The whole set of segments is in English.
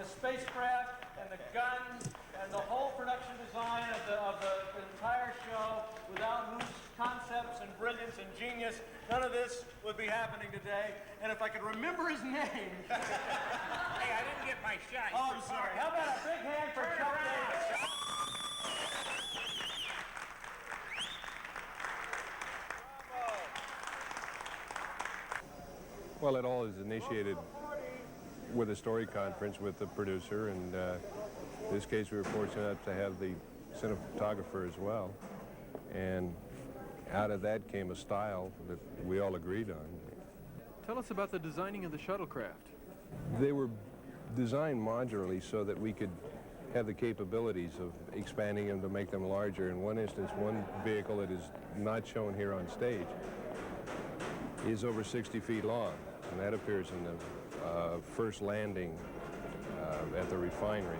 spacecraft and the gun and the whole production design of the entire show, without whose concepts and brilliance and genius, none of this would be happening today. And if I could remember his name. Hey, I didn't get my shot. Oh, I'm sorry. How about a big hand for Chuck Davis? Well, it all is initiated with a story conference with the producer, and in this case we were fortunate enough to have the cinematographer as well. And out of that came a style that we all agreed on. Tell us about the designing of the shuttlecraft. They were designed modularly so that we could have the capabilities of expanding them to make them larger. In one instance, one vehicle that is not shown here on stage is over 60 feet long, and that appears in the first landing at the refinery.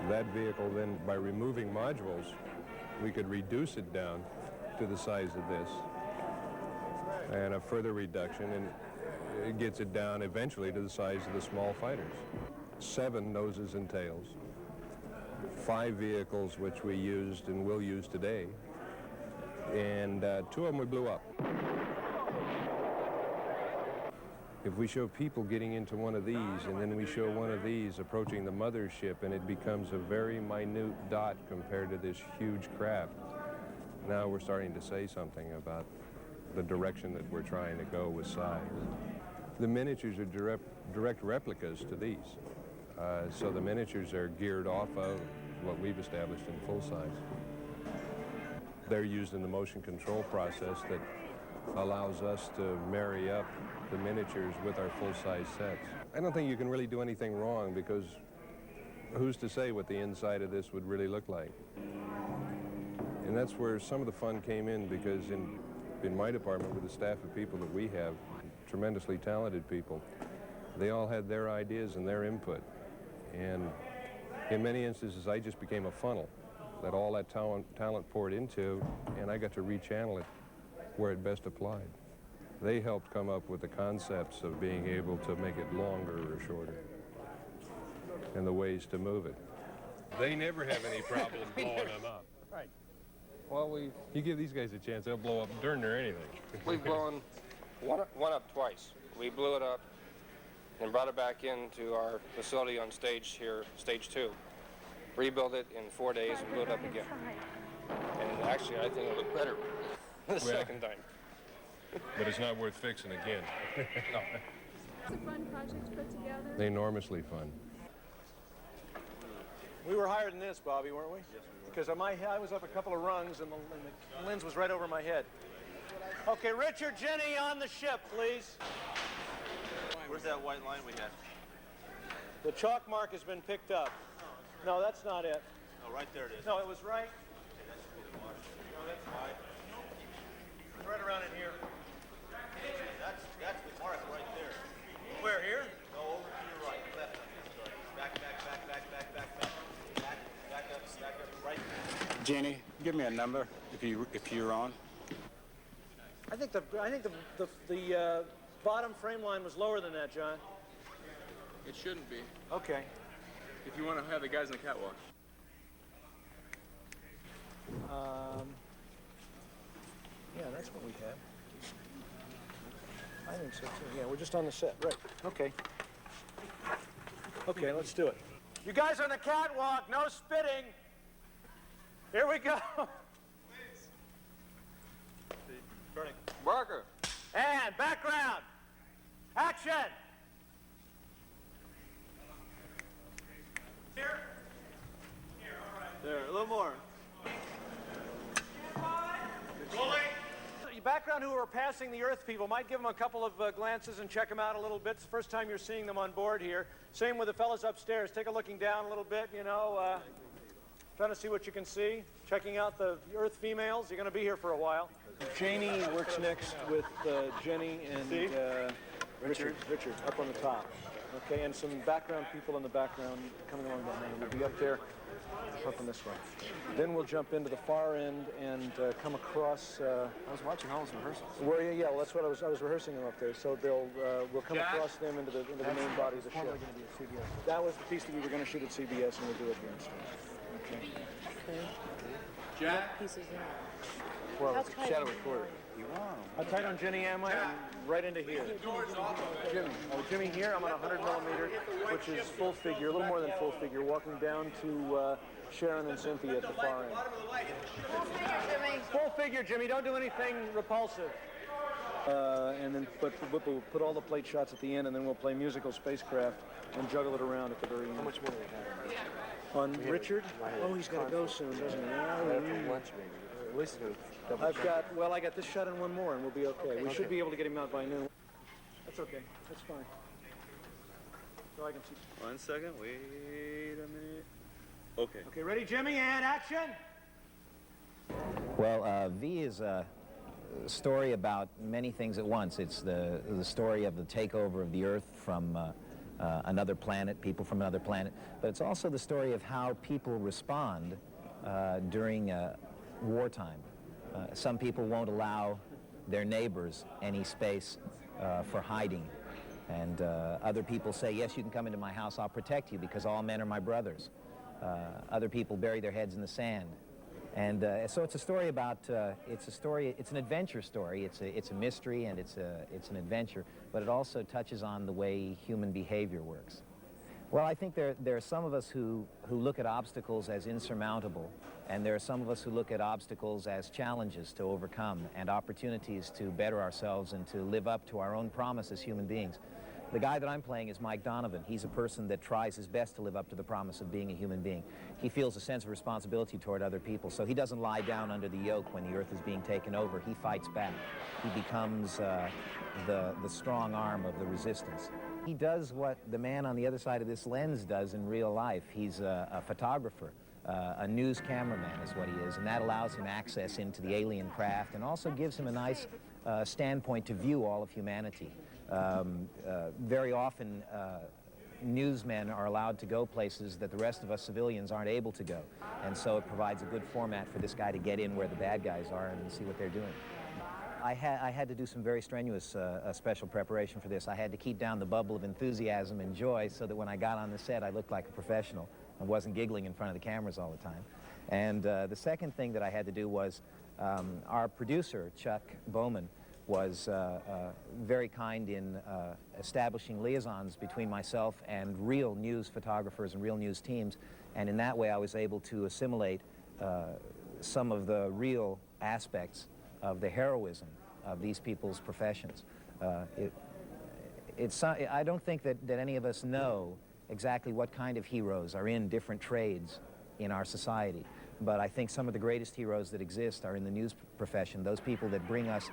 That vehicle then, by removing modules, we could reduce it down to the size of this, and a further reduction, and it gets it down eventually to the size of the small fighters. 7 noses and tails, 5 vehicles which we used and will use today, and 2 of them we blew up. If we show people getting into one of these, and then we show one of these approaching the mothership, and it becomes a very minute dot compared to this huge craft, now we're starting to say something about the direction that we're trying to go with size. The miniatures are direct replicas to these. So the miniatures are geared off of what we've established in full size. They're used in the motion control process that allows us to marry up the miniatures with our full-size sets. I don't think you can really do anything wrong, because who's to say what the inside of this would really look like? And that's where some of the fun came in, because in my department, with the staff of people that we have, tremendously talented people, they all had their ideas and their input. And in many instances, I just became a funnel that all that talent poured into, and I got to rechannel it where it best applied. They helped come up with the concepts of being able to make it longer or shorter, and the ways to move it. They never have any problem blowing them up. Right. Well, you give these guys a chance, they'll blow up darn near anything. we've blown one up twice. We blew it up and brought it back into our facility on stage here, stage 2. Rebuilt it in 4 days and blew it up again. And actually, I think it looked better the second time. But it's not worth fixing again. No. It's a fun project to put together. Enormously fun. We were higher than this, Bobby, weren't we? Yes, we were. Because I was up a couple of rungs, and the lens was right over my head. Okay, Richard, Jenny, on the ship, please. Where's that white line we had? The chalk mark has been picked up. No, that's not it. No, right there it is. No, it was right. Okay, that should be the mark. No, that's right. It's right around in here. That's the mark right there. Where, here? No, over to your right, left. Sorry. Back up, right. Jenny, give me a number if you're on. I think the bottom frame line was lower than that, John. It shouldn't be, Okay. if you want to have the guys on the catwalk. Yeah, that's what we had. I think so too. Yeah, we're just on the set. Right. Okay. Okay, let's do it. You guys on the catwalk, no spitting. Here we go. Turning. Barker. And background. Action. Here. Here, all right. There, a little more. Background who are passing the Earth people, might give them a couple of glances and check them out a little bit. It's the first time you're seeing them on board here. Same with the fellas upstairs. Take a looking down a little bit, you know, trying to see what you can see. Checking out the Earth females. You're going to be here for a while. Janie works next with Jenny and Richard, up on the top. Okay, and some background people in the background coming along behind. We'll be up there, up on this way. Then we'll jump into the far end and come across. I was watching all those rehearsals. Were you? Yeah, well, that's what I was rehearsing them up there. So we'll come across them into the main body of the show. Going to be at CBS. That was the piece that we were going to shoot at CBS, and we'll do it here instead. Okay. Jack? Pieces in. Well, How it's a tight shadow are you? recorder. How tight on Jenny am I? I'm right into here. Jimmy. Oh, Jimmy here. I'm on 100 millimeter, which is full figure, a little more than full figure, walking down to Sharon and Cynthia at the far end. Full figure, Jimmy. Don't do anything repulsive. And then we'll put all the plate shots at the end, and then we'll play musical spacecraft and juggle it around at the very end. How much more do we have? On Richard? Oh, he's got to go soon, doesn't he? After lunch, maybe. At least it's going to I got this shot and one more, and we'll be okay. We should be able to get him out by noon. That's okay. That's fine. So I can see. 1 second. Wait a minute. Okay. Okay, ready, Jimmy, and action! Well, V is a story about many things at once. It's the story of the takeover of the Earth from another planet, people from another planet, but it's also the story of how people respond during wartime. Some people won't allow their neighbors any space for hiding, and other people say, yes, you can come into my house, I'll protect you because all men are my brothers. Other people bury their heads in the sand. And so it's a story about, it's an adventure story. It's a mystery and it's an adventure, but it also touches on the way human behavior works. Well, I think there are some of us who look at obstacles as insurmountable, and there are some of us who look at obstacles as challenges to overcome and opportunities to better ourselves and to live up to our own promise as human beings. The guy that I'm playing is Mike Donovan. He's a person that tries his best to live up to the promise of being a human being. He feels a sense of responsibility toward other people, so he doesn't lie down under the yoke when the Earth is being taken over. He fights back. He becomes the strong arm of the resistance. He does what the man on the other side of this lens does in real life. He's a photographer. A news cameraman is what he is, and that allows him access into the alien craft and also gives him a nice standpoint to view all of humanity. Very often, newsmen are allowed to go places that the rest of us civilians aren't able to go, and so it provides a good format for this guy to get in where the bad guys are and see what they're doing. I had to do some very strenuous special preparation for this. I had to keep down the bubble of enthusiasm and joy so that when I got on the set, I looked like a professional and wasn't giggling in front of the cameras all the time. And the second thing that I had to do was our producer, Chuck Bowman, was very kind in establishing liaisons between myself and real news photographers and real news teams. And in that way, I was able to assimilate some of the real aspects of the heroism of these people's professions. I don't think that any of us know exactly what kind of heroes are in different trades in our society. But I think some of the greatest heroes that exist are in the news profession, those people that bring us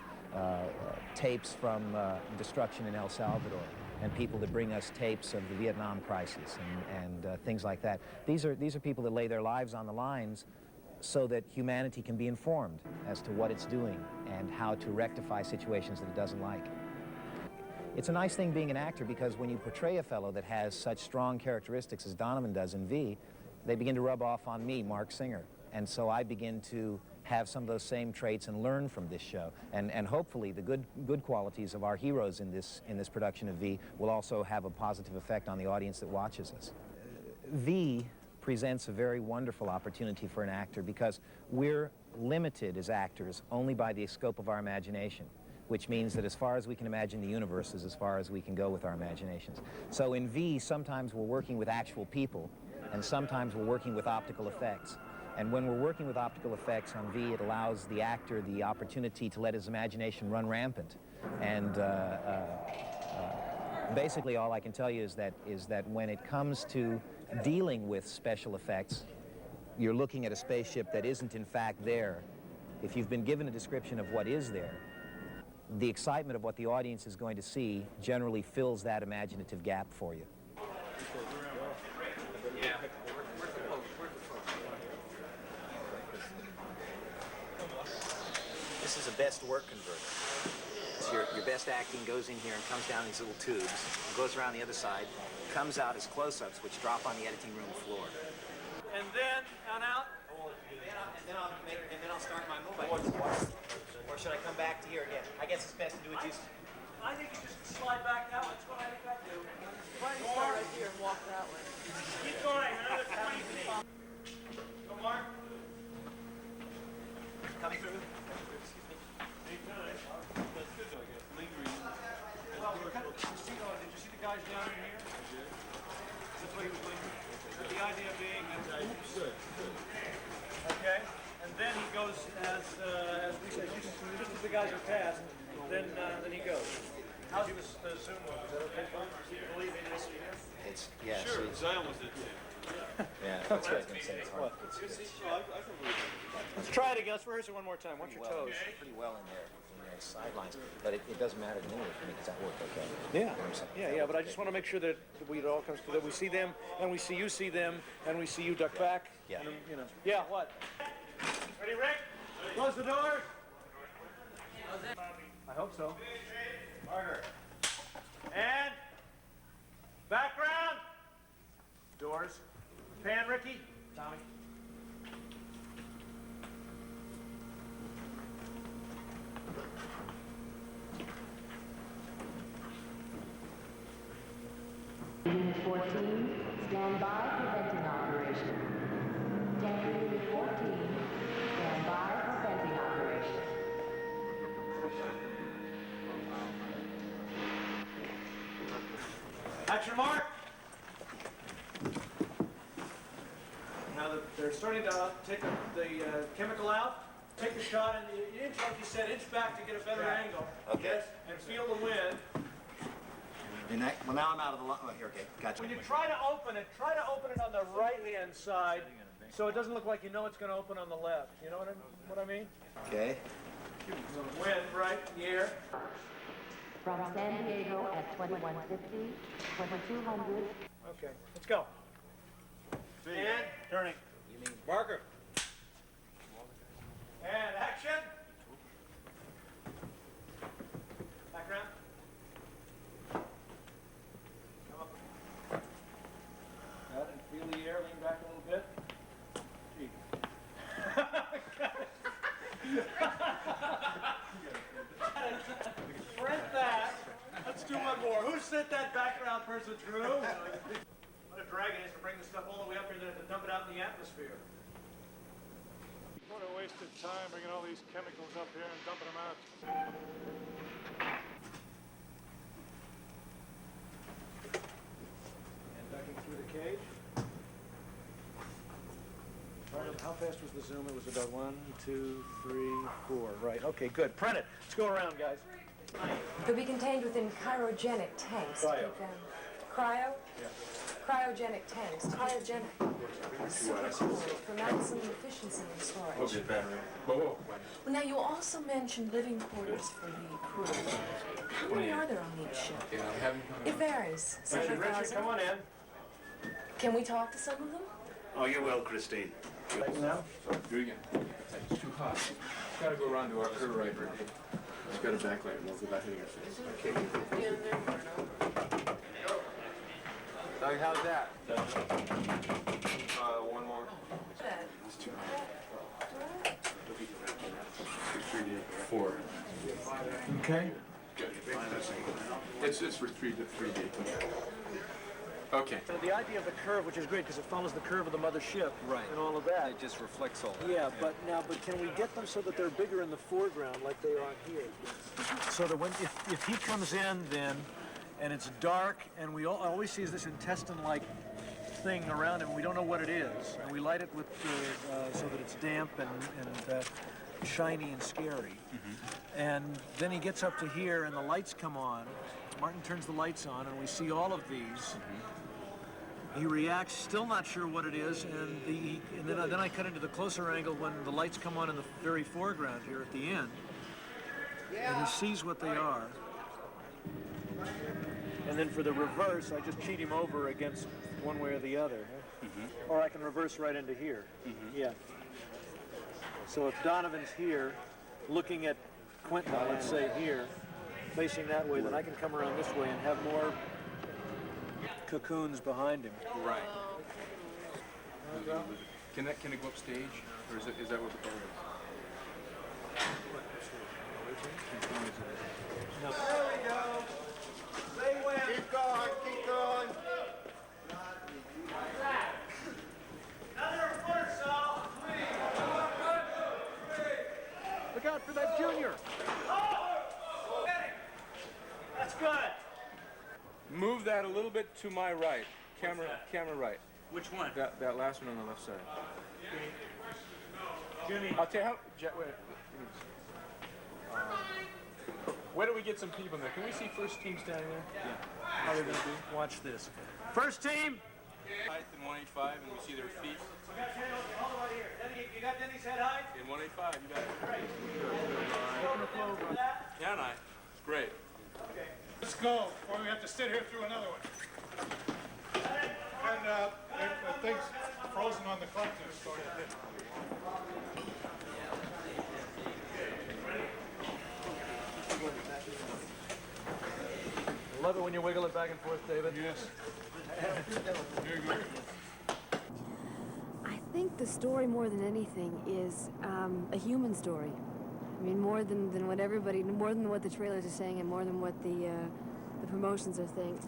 tapes from destruction in El Salvador, and people that bring us tapes of the Vietnam crisis and things like that. These are people that lay their lives on the lines so that humanity can be informed as to what it's doing and how to rectify situations that it doesn't like. It's a nice thing being an actor because when you portray a fellow that has such strong characteristics as Donovan does in V, they begin to rub off on me, Mark Singer. And so I begin to have some of those same traits and learn from this show. And hopefully the good qualities of our heroes in this production of V will also have a positive effect on the audience that watches us. V presents a very wonderful opportunity for an actor because we're limited as actors only by the scope of our imagination, which means that as far as we can imagine the universe is as far as we can go with our imaginations. So in V, sometimes we're working with actual people, and sometimes we're working with optical effects. And when we're working with optical effects on V, it allows the actor the opportunity to let his imagination run rampant. And basically all I can tell you is that when it comes to dealing with special effects, you're looking at a spaceship that isn't in fact there. If you've been given a description of what is there, the excitement of what the audience is going to see generally fills that imaginative gap for you. This is a best work converter. It's your best acting goes in here and comes down these little tubes, and goes around the other side, comes out as close-ups, which drop on the editing room floor. And then on out. And then I'll start my move. Or should I come back to here again? I guess it's best to do it just. I think you just slide back that way. That's what I think I do. Why don't you start right here and walk that way? Keep going. Another 20 feet. Go, Mark. Coming through. Well, did you see the guys down in here? That's what he was lingering. The idea being that, okay, and then he goes as we said, just as the guys are passed, then he goes. How's the Zoom move? Is that okay? Do you believe in this? It's, yeah, Sure, see, I almost did too. yeah, that's what I was going to say. It's hard. Let's try it again. Let's rehearse it one more time. Watch your Well, toes. pretty well in there, sidelines, but it doesn't matter to me because that worked okay. Yeah, yeah, but I just want to make sure that it all comes together. We see them, and we see them, and we see you duck back. Yeah. And then, you know. Yeah, what? Ready, Rick? Close the door. I hope so. Harder. And background. Doors. Pan, Ricky. Tommy. Unit 14, stand by for venting operation. Tank Unit 14, stand by for venting operation. Action, Mark. Now that they're starting to take the chemical out. Take the shot and inch, like you said, inch back to get a better angle. Okay. Yes, and feel the wind. Well, now I'm out of the line. Oh, here, okay, gotcha. When you try to open it on the right-hand side, so it doesn't look like you know it's going to open on the left. You know what I mean? Okay. So wind right in the air. From San Diego at 2150, 2200. Okay, let's go. And turning. Marker. And action. Background. Come up. Out and feel the air. Lean back a little bit. Gee. Print that. Let's do one more. Who sent that background person through? What a drag it is to bring this stuff all the way up here and then to dump it out in the atmosphere. What a waste of time bringing all these chemicals up here and dumping them out. And ducking through the cage. How fast was the zoom? It was about 1, 2, 3, 4. Right. Okay, good. Print it. Let's go around, guys. They'll be contained within cryogenic tanks. Cryo. Cryo? Yeah. Cryogenic tanks. Cryogenic. Super cool for maximum efficiency in storage. Well, now you also mentioned living quarters for the crew. How many are there on each ship? It varies. Richard, 7,000. come on in. Can we talk to some of them? Oh, you will, Christine. Right now? Do it again. It's too hot. It's got to go around to our curve right here. It's got a backlight and without hitting your face. Okay. Doug, how's that? One more. It's too hot. 4. Okay. Good. It's for 3D. Okay. So the idea of the curve, which is great because it follows the curve of the mother ship and all of that. It just reflects all that. Yeah, but can we get them so that they're bigger in the foreground like they are here? So that if he comes in then, and it's dark, and we all we see is this intestine-like thing around him, we don't know what it is, and we light it with so that it's damp and shiny and scary. And then he gets up to here, and the lights come on. Martin turns the lights on, and we see all of these. He reacts, still not sure what it is, and then I cut into the closer angle when the lights come on in the very foreground here at the end. And he sees what they are. And then for the reverse, I just cheat him over against one way or the other. Or I can reverse right into here. Yeah. So if Donovan's here, looking at Quentin, let's say here, facing that way, then I can come around this way and have more cocoons behind him. Right. Can it go up stage, or is that what the goal is? No. There we go. They win. Keep going, keep going. Another foot or so. Look out for that junior. That's good. Move that a little bit to my right. Camera right. Which one? That last one on the left side. Jimmy. I'll tell you how. Wait. Where do we get some people there? Can we see first team standing there? Yeah. How are they going to do? Watch this. First team. Height in 185, and we see their feet. You got Denny, hold on here. Denny, you got Denny's head height? In 185, you got it. Right. Yeah, and it's great. Okay. Let's go, or we have to sit here through another one. And the thing's frozen on the collector. Love it when you wiggle it back and forth, David. Yes. Very good. I think the story, more than anything, is a human story. I mean, more than what more than what the trailers are saying, and more than what the promotions are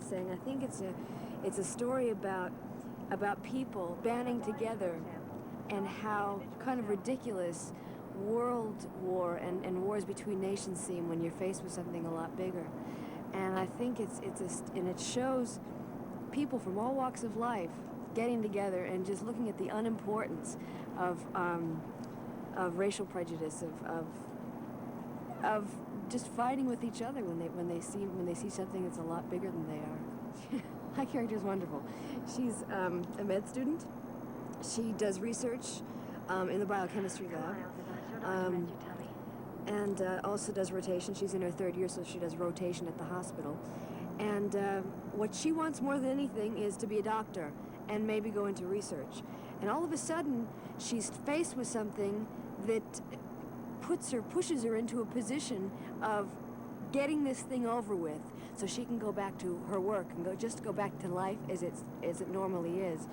saying. I think it's a story about people banding together, and how kind of ridiculous world war and wars between nations seem when you're faced with something a lot bigger. And I think it shows people from all walks of life getting together and just looking at the unimportance of racial prejudice, of just fighting with each other when they see something that's a lot bigger than they are. My character is wonderful. She's a med student. She does research in the biochemistry lab. And also does rotation. She's in her 3rd year, so she does rotation at the hospital. And what she wants more than anything is to be a doctor and maybe go into research. And all of a sudden, she's faced with something that pushes her into a position of getting this thing over with, so she can go back to her work and go back to life as it normally is.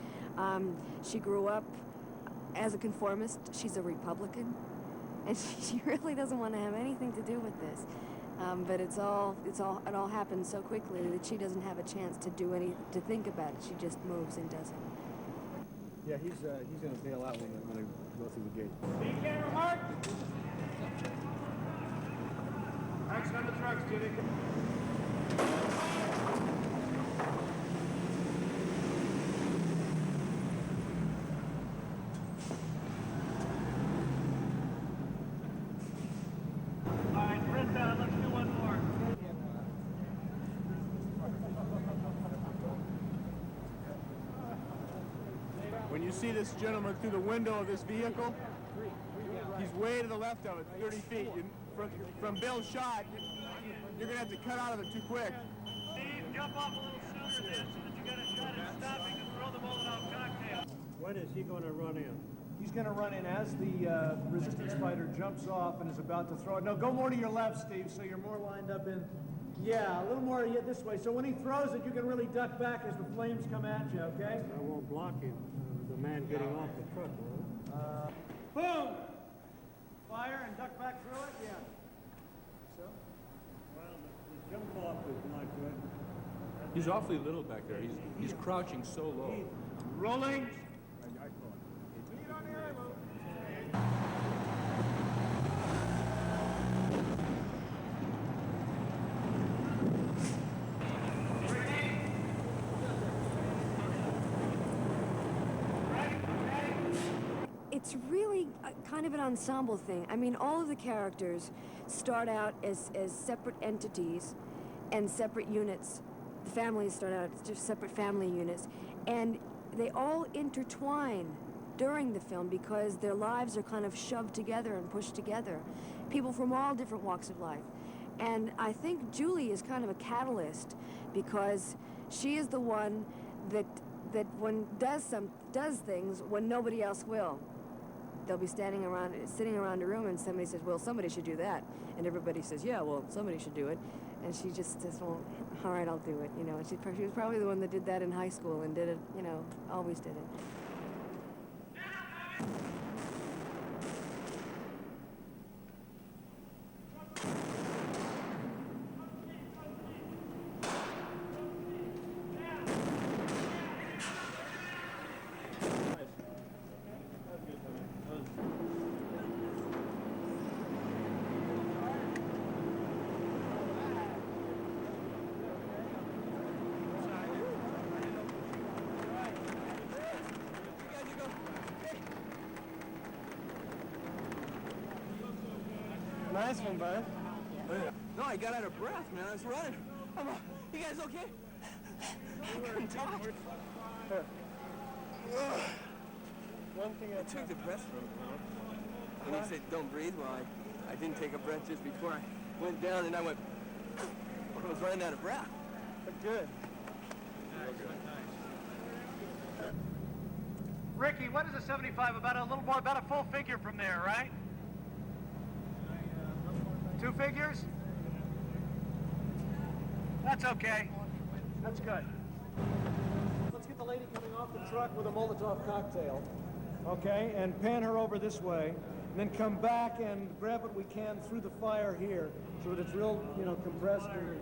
She grew up as a conformist. She's a Republican. And she really doesn't want to have anything to do with this, but it all happens so quickly that she doesn't have a chance to think about it. She just moves and does it. Yeah, he's going to bail out when I go through the gate. Speed camera, Mark. Thanks on the trucks, Jimmy. When you see this gentleman through the window of this vehicle, he's way to the left of it, 30 feet. From Bill's shot, you're going to have to cut out of it too quick. Steve, jump off a little sooner then so that you got a shot at stopping and throw the Molotov cocktail. When is he going to run in? He's going to run in as the resistance fighter jumps off and is about to throw it. No, go more to your left, Steve, so you're more lined up in. Yeah, a little more this way. So when he throws it, you can really duck back as the flames come at you, okay? I won't block him. The man getting off the truck, will it? Boom! Fire and duck back through it, yeah. So? Well, the jump off is not good. He's awfully little back there. He's crouching so low. Rolling. It's really kind of an ensemble thing. I mean, all of the characters start out as separate entities and separate units. The families start out as just separate family units. And they all intertwine during the film because their lives are kind of shoved together and pushed together. People from all different walks of life. And I think Julie is kind of a catalyst because she is the one that does things when nobody else will. They'll be sitting around a room and somebody says, well, somebody should do that. And everybody says, yeah, well, somebody should do it. And she just says, well, all right, I'll do it, you know. And she was probably the one that did that in high school and did it, you know, always did it. Nice one, bud. No, I got out of breath, man. I was running. You guys okay? I couldn't talk. One thing I took the breath from him, and he said, don't breathe. Well, I didn't take a breath just before I went down, and I went, I was running out of breath. Good. Ricky, what is a 75? About a little more, about a full figure from there, right? 2 figures? That's okay. That's good. Let's get the lady coming off the truck with a Molotov cocktail, okay, and pan her over this way, and then come back and grab what we can through the fire here, so that it's real, you know, compressed. It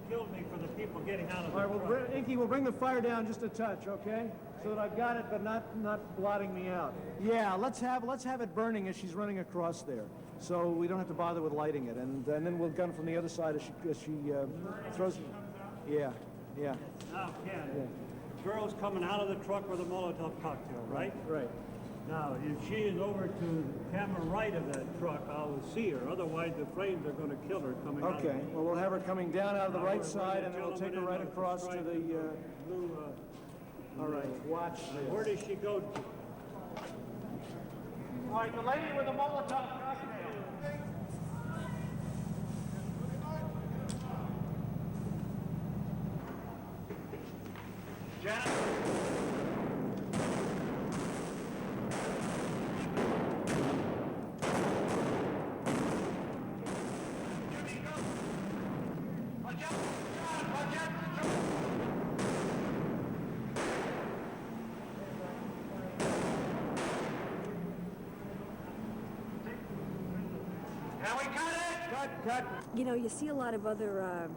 killed me for the people getting out of the All right, truck. well, Inky, we'll bring the fire down just a touch, okay? So that I've got it, but not blotting me out. Yeah, let's have it burning as she's running across there, so we don't have to bother with lighting it, and then we'll gun from the other side as she throws it. Yeah. Now, Ken, girl's coming out of the truck with a Molotov cocktail, right? Right. Now, if she is over to the camera right of that truck, I'll see her. Otherwise, the frames are going to kill her coming out. Okay, well, we'll have her coming down out of the right side, and then we'll take her right across to the... blue. All right, watch this. Where does she go to? All right, the lady with the Molotov cocktail. Janet? Cut. You know, you see a lot of other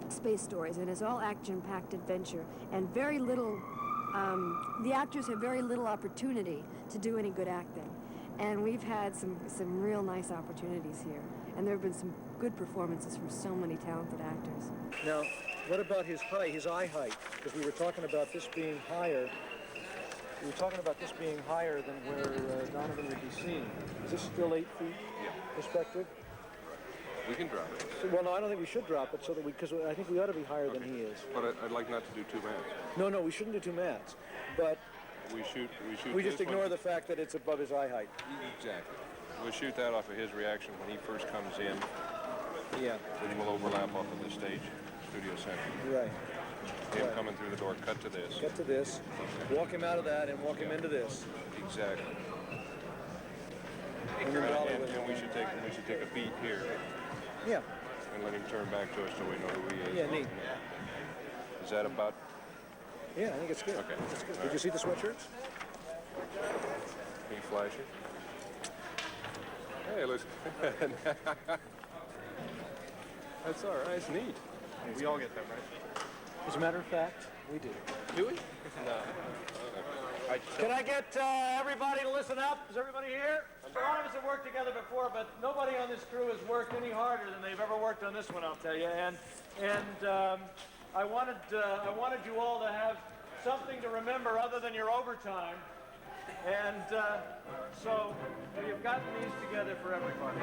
space stories, and it's all action-packed adventure, and very little, the actors have very little opportunity to do any good acting. And we've had some real nice opportunities here, and there have been some good performances from so many talented actors. Now, what about his height, his eye height? Because we were talking about this being higher. We were talking about this being higher than where Donovan would be seen. Is this still 8 feet perspective? We can drop it. Well, no, I don't think we should drop it, so that because I think we ought to be higher than he is. But I'd like not to do 2 mats. No, we shouldn't do 2 mats. But We we just this ignore one. the fact that it's above his eye height. Exactly. We'll shoot that off of his reaction when he first comes in. Yeah. Then we'll overlap off of the stage, studio center. Right. Him Right. coming through the door, cut to this. Get to this, walk him out of that, and walk him into this. Exactly. And then dolly with And him. we should take a beat here Yeah. and let him turn back to us so we know who he is. Yeah, neat. Is that about? Yeah, I think it's good. Okay. It's good. Did you see the sweatshirts? Can you flash it? Hey, looks. That's all right. It's neat. We all get them, right? As a matter of fact, we do. Do we? No. Can I get everybody to listen up? Is everybody here? A lot of us have worked together before, but nobody on this crew has worked any harder than they've ever worked on this one, I'll tell you. And I wanted you all to have something to remember other than your overtime. And so you've gotten these together for everybody.